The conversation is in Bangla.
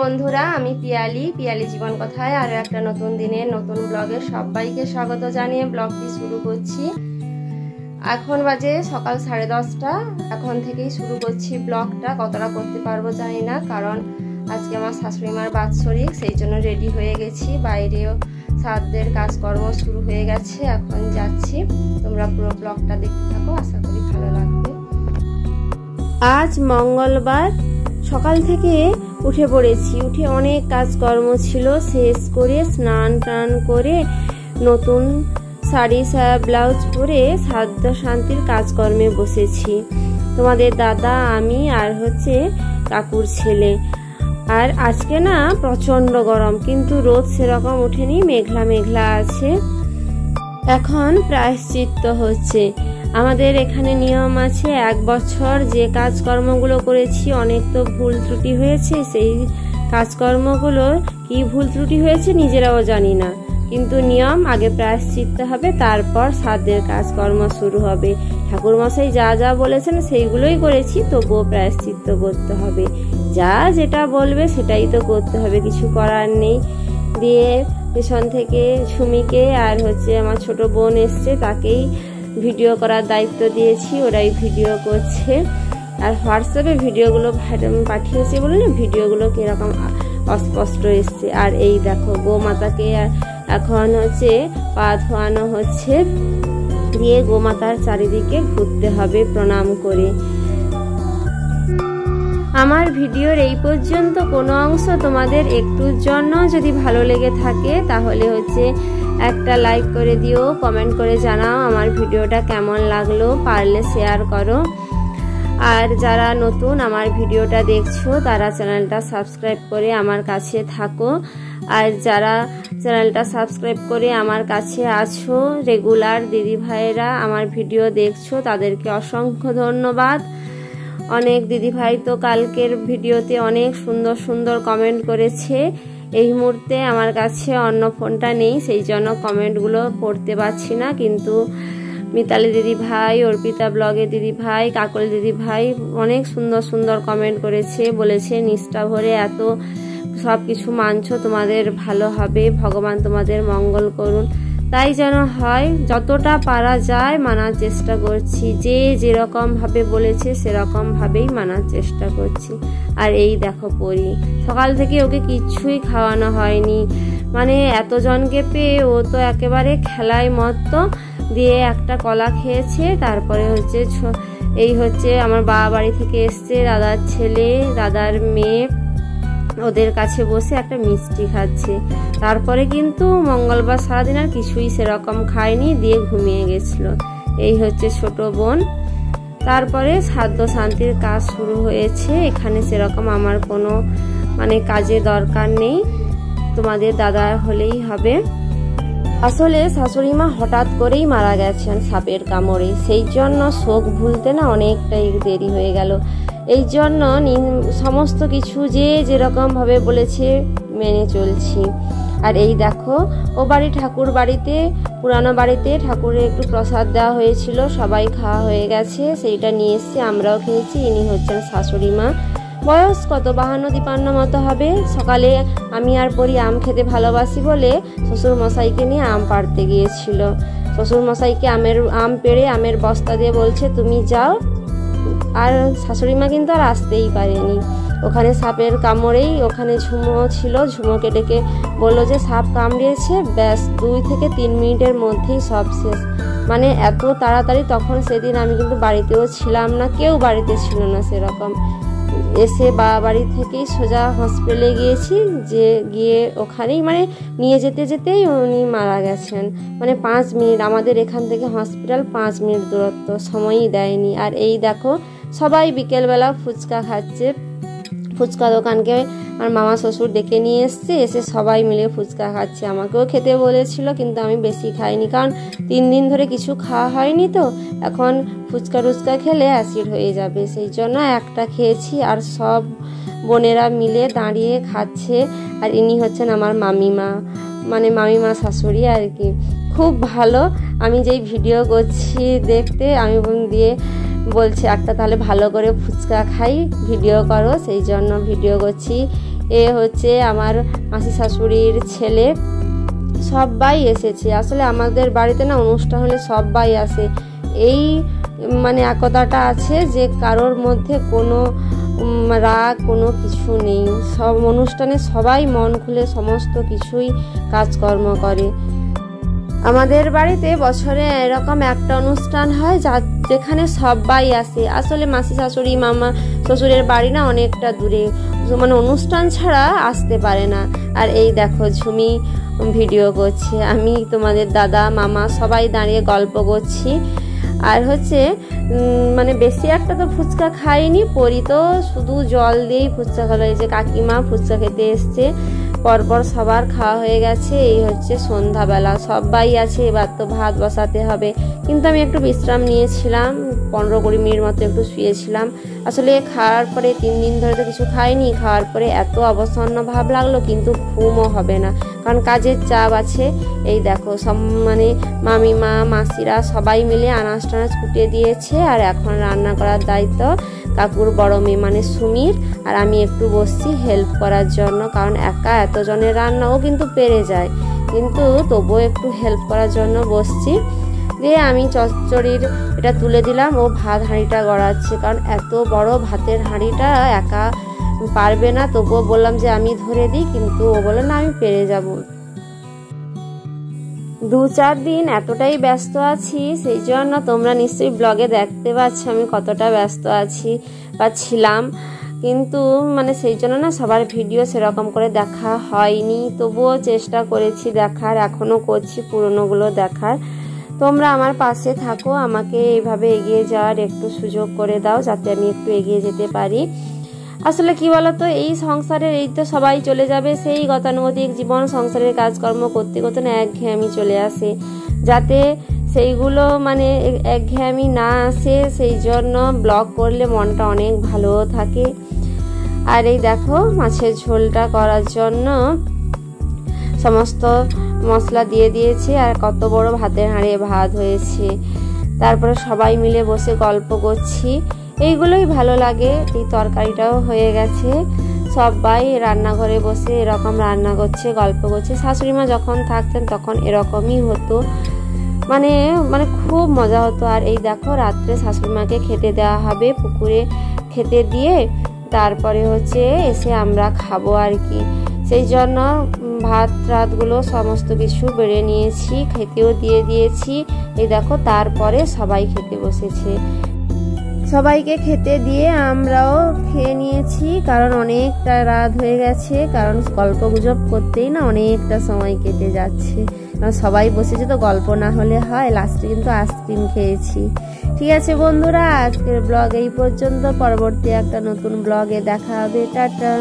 বন্ধুরা, আমি পিয়ালি জীবন কথায় আরো একটা নতুন দিনের নতুন ব্লগে সবাইকে স্বাগত জানিয়ে ব্লগটি শুরু করছি। এখন বাজে সকাল 10:30। এখন থেকেই শুরু করছি ব্লগটা। কতটা করতে পারবো জানি না, কারণ আজকে আমার শাশুড়ি মার বাৎসরিক, সেই জন্য রেডি হয়ে গেছি। বাইরেও সাধ্যের কাজকর্ম শুরু হয়ে গেছে, এখন যাচ্ছি। তোমরা পুরো ব্লগটা দেখতে থাকো, আশা করি ভালো লাগবে। আজ মঙ্গলবার, সকাল থেকে উঠে পড়েছি। উঠে অনেক কাজকর্ম ছিল, শেষ করে স্নান টান করে নতুন শাড়ি সায়া ব্লাউজ পরে সাধ্য শান্তির কাজকর্মে বসেছি। তোমাদের দাদা, আমি আর কাকুর ছেলে। আর আজকে না প্রচন্ড গরম, কিন্তু রোদ সেরকম ওঠেনি, মেঘলা মেঘলা আছে। এখন প্রায়শ্চিত্ত হচ্ছে। আমাদের এখানে নিয়ম আছে, 1 বছর যে কাজকর্মগুলো করেছি অনেক তো ভুল ত্রুটি হয়েছে, সেই কাজকর্মগুলো কি ভুল ত্রুটি হয়েছে নিজেরাও জানি না, কিন্তু নিয়ম আগে প্রায়শ্চিত্ত হবে, তারপর শ্রাদ্ধের কাজকর্ম শুরু হবে। ঠাকুরমশাই যা যা বলেছেন সেইগুলোই করেছি, তবুও প্রায়শ্চিত্ত করতে হবে। যা যেটা বলবে সেটাই তো করতে হবে, কিছু করার নেই। দিয়ে পেছন থেকে সুমিকে আর আমার ছোট বোন এসছে, তাকেই ভিডিও করার দায়িত্ব দিয়েছি, ওরাই ভিডিও করছে। আর হোয়াটসঅ্যাপে ভিডিওগুলো পাঠিয়েছে বলে না, ভিডিওগুলো কিরকম অস্পষ্ট এসছে। আর এই দেখো, গোমাতাকে এখন পা ধোয়ানো হচ্ছে, দিয়ে গোমাতার চারিদিকে ঘুরতে হবে প্রণাম করে। আমার ভিডিওর এই পর্যন্ত কোনো অংশ তোমাদের একটুর জন্য যদি ভালো লেগে থাকে, তাহলে একটা লাইক করে দিও, কমেন্ট করে জানাও আমার ভিডিওটা কেমন লাগলো, পারলে শেয়ার করো। আর যারা নতুন আমার ভিডিওটা দেখছো, তারা চ্যানেলটা সাবস্ক্রাইব করে আমার কাছে থাকো। আর যারা চ্যানেলটা সাবস্ক্রাইব করে আমার কাছে আছো, রেগুলার দিদি ভাইয়েরা আমার ভিডিও দেখছো, তাদেরকে অসংখ্য ধন্যবাদ। অনেক দিদি ভাই তো কালকের ভিডিওতে অনেক সুন্দর সুন্দর কমেন্ট করেছে। এই মুহূর্তে আমার কাছে অন্য ফোনটা নেই, সেই জন্য কমেন্টগুলো পড়তে পারছি না, কিন্তু মিতালি দিদি ভাই, অর্পিতা ব্লগে দিদি ভাই, কাকল দিদি ভাই অনেক সুন্দর সুন্দর কমেন্ট করেছে, বলেছে নিষ্ঠা ভরে এত সব কিছু মানছো, তোমাদের ভালো হবে, ভগবান তোমাদের মঙ্গল করুন। তাই যেন হয়, যতটা পারা যায় মানার চেষ্টা করছি। যে যেরকম ভাবে বলেছে সেরকম ভাবেই মানার চেষ্টা করছি। আর এই দেখো পরি, সকাল থেকে ওকে কিচ্ছুই খাওয়ানো হয়নি, মানে এতজনকে পেয়ে ও তো একেবারে খেলায় মত্ত। দিয়ে একটা কলা খেয়েছে, তারপরে এই আমার বাবা বাড়ি থেকে এসছে দাদার ছেলে, দাদার মেয়ে, ওদের কাছে বসে একটা মিষ্টি খাচ্ছে। তারপরে কিন্তু মঙ্গলবার সারাদিন আর কিছুই সেরকম খায়নি, দিয়ে ঘুমিয়ে গেছিল। এই ছোট বোন। তারপরে সাধ্য শান্তির কাজ শুরু হয়েছে। এখানে সেরকম আমার কোনো কাজে দরকার নেই, তোমাদের দাদা হলেই হবে। আসলে শাশুড়ি মা হঠাৎ করেই মারা গেছেন সাপের কামড়ে, সেই জন্য শোক ভুলতে না অনেকটাই দেরি হয়ে গেল। এই জন্য সমস্ত কিছু যে যেরকম ভাবে বলেছে মেনে চলছি। আর এই দেখো, ও বাড়ি ঠাকুর বাড়িতে, পুরানো বাড়িতে ঠাকুরের একটু প্রসাদ দেওয়া হয়েছিল, সবাই খাওয়া হয়ে গেছে, সেইটা নিয়ে এসছি, আমরাও খেয়েছি। ইনি শাশুড়ি মা, বয়স কত 52-53 মতো হবে। সকালে আমি আর পরি আম খেতে ভালোবাসি বলে শ্বশুর মশাইকে নিয়ে আম পাড়তে গিয়েছিল। শ্বশুর মশাইকে আম পেড়ে আমের বস্তা দিয়ে বলছে তুমি যাও। আর শাশুড়ি মা কিন্তু আর আসতেই পারেনি, ওখানে সাপের কামড়েই ওখানে ঝুমো ছিল, ঝুমোকে ডেকে বললো যে সাপ কামড়িয়েছে, ব্যাস 2 থেকে 3 মিনিটের মধ্যেই সব শেষ। এত তাড়াতাড়ি। তখন সেদিন আমি কিন্তু বাড়িতেও ছিলাম না, কেউ বাড়িতে ছিল না সেরকম। এসে বাবা বাড়ি থেকেই সোজা হসপিটালে গিয়েছি, যে গিয়ে ওখানেই নিয়ে যেতে যেতেই উনি মারা গেছেন। 5 মিনিট, আমাদের এখান থেকে হসপিটাল 5 মিনিট দূরত্ব, সময়ই দেয়নি। আর এই দেখো, সবাই বিকেলবেলা ফুচকা খাচ্ছে। ফুচকা দোকানকে আমার মামা শ্বশুর ডেকে নিয়ে এসছে, এসে সবাই মিলে ফুচকা খাচ্ছে। আমাকেও খেতে বলেছিল, কিন্তু আমি বেশি খাইনি, কারণ 3 দিন ধরে কিছু খাওয়া হয়নি, তো এখন ফুচকা টুচকা খেলে অ্যাসিড হয়ে যাবে, সেই জন্য একটা খেয়েছি। আর সব বোনেরা মিলে দাঁড়িয়ে খাচ্ছে। আর ইনি আমার মামিমা, মামিমা শাশুড়ি আর কি। খুব ভালো, আমি যেই ভিডিও করছি দেখতে, আমি দিয়ে বলছে একটা তাহলে ভালো করে ফুচকা খাই, ভিডিও করো, সেই জন্য ভিডিও করছি। এ হচ্ছে আমার মাসি শাশুড়ির ছেলে, সবাই এসেছে। আসলে আমাদের বাড়িতে না অনুষ্ঠান হলে সবাই আসে, এই মানে একতাটা আছে যে কারোর মধ্যে কোনো রাগ কোনো কিছু নেই। সব অনুষ্ঠানে সবাই মন খুলে সমস্ত কিছুই কাজকর্ম করে। আমাদের বাড়িতে বছরে এরকম একটা অনুষ্ঠান হয় যেখানে সবাই আসে। আসলে মাসি শাশুড়ি মামা শ্বশুরের বাড়ি না অনেকটা দূরে, মানে অনুষ্ঠান ছাড়া আসতে পারে না। আর এই দেখো ঝুমি ভিডিও করছে, আমি তোমাদের দাদা মামা সবাই দাঁড়িয়ে গল্প করছি। আর হচ্ছে মানে বেশি একটা তো ফুচকা খাইনি, পরি তো শুধু জল দিয়েই ফুচকা খেলো। এই যে কাকিমা ফুচকা খেতে এসছে, পরপর সবার খাওয়া হয়ে গেছে। এই হচ্ছে সন্ধ্যাবেলা, সবাই আছে, এবার তো ভাত বসাতে হবে। কিন্তু আমি একটু বিশ্রাম নিয়েছিলাম, 15-20 মিনিট মতো একটু শুয়েছিলাম। আসলে খাওয়ার পরে 3 দিন ধরে তো কিছু খাইনি, খাওয়ার পরে এত অবসন্ন ভাব লাগলো, কিন্তু ঘুমও হবে না, কারণ কাজের চাপ আছে। এই দেখো সব মানে মামিমা মাসিরা সবাই মিলে আনাজ টানাজ কুটিয়ে দিয়েছে। আর এখন রান্না করার দায়িত্ব কাকুর বড় মেয়ে মানে সুমির। আর আমি একটু বসছি হেল্প করার জন্য, কারণ একা এতজনের রান্নাও কিন্তু পেরে যায়, কিন্তু তবুও একটু হেল্প করার জন্য বসছি। দিয়ে আমি চচ্চড়ির এটা তুলে দিলাম, ও ভাত হাঁড়িটা গড়াচ্ছে, কারণ এত বড় ভাতের হাঁড়িটা একা পারবে না। তবুও বললাম যে আমি ধরে দিই, কিন্তু ও বলে না আমি পেরে যাব। 2-4 দিন এতটাই ব্যস্ত আছি, সেই জন্য তোমরা নিশ্চয়ই ব্লগে দেখতে পাচ্ছ আমি কতটা ব্যস্ত আছি বা ছিলাম, কিন্তু মানে সেই জন্য না সবার ভিডিও সেরকম করে দেখা হয়নি। তবুও চেষ্টা করেছি দেখার, এখনও করছি পুরনোগুলো দেখার। তোমরা আমার পাশে থাকো, আমাকে এইভাবে এগিয়ে যাওয়ার একটু সুযোগ করে দাও, যাতে আমি একটু এগিয়ে যেতে পারি। আসলে কি বলতো, এই সংসারের এই তো সবাই চলে যাবে, সেই গতানুগতিক জীবন, সংসারের কাজকর্ম করতে করতে না একঘেয়েমি চলে আসে। যাতে সেইগুলো মানে একঘেয়েমি না আসে, সেই জন্য ব্লগ করলে মনটা অনেক ভালো থাকে। আর এই দেখো মাছের ঝোলটা করার জন্য সমস্ত মশলা দিয়ে দিয়েছি, আর কত বড় ভাতের হাঁড়িয়ে ভাত হয়েছে। তারপরে সবাই মিলে বসে গল্প করছি, এইগুলোই ভালো লাগে। এই তরকারিটাও হয়ে গেছে, সবাই রান্নাঘরে বসে এরকম রান্না করছে, গল্প করছে। শাশুড়িমা যখন থাকতেন তখন এরকমই হতো, মানে মানে খুব মজা হতো। আর এই দেখো রাত্রে শাশুড়িমাকে খেতে দেওয়া হবে, পুকুরে খেতে দিয়ে তারপরে হচ্ছে এসে আমরা খাবো আর কি। সেই জন্য ভাত রাতগুলো সমস্ত কিছু বেড়ে নিয়েছি, খেতেও দিয়ে দিয়েছি। এই দেখো তারপরে সবাই খেতে বসেছে, সবাইকে খেতে দিয়ে আমরাও খেয়ে নিয়েছি, কারণ অনেকটা রাত হয়ে গেছে, কারণ গল্প গুজব করতেই না অনেকটা সময় কেটে যাচ্ছে। সবাই বসেছে তো গল্প না হলে হয়। লাস্টে কিন্তু আইসক্রিম খেয়েছি। ঠিক আছে বন্ধুরা, আজকের ব্লগ এই পর্যন্ত, পরবর্তী একটা নতুন ব্লগে দেখা হবে। টাটা।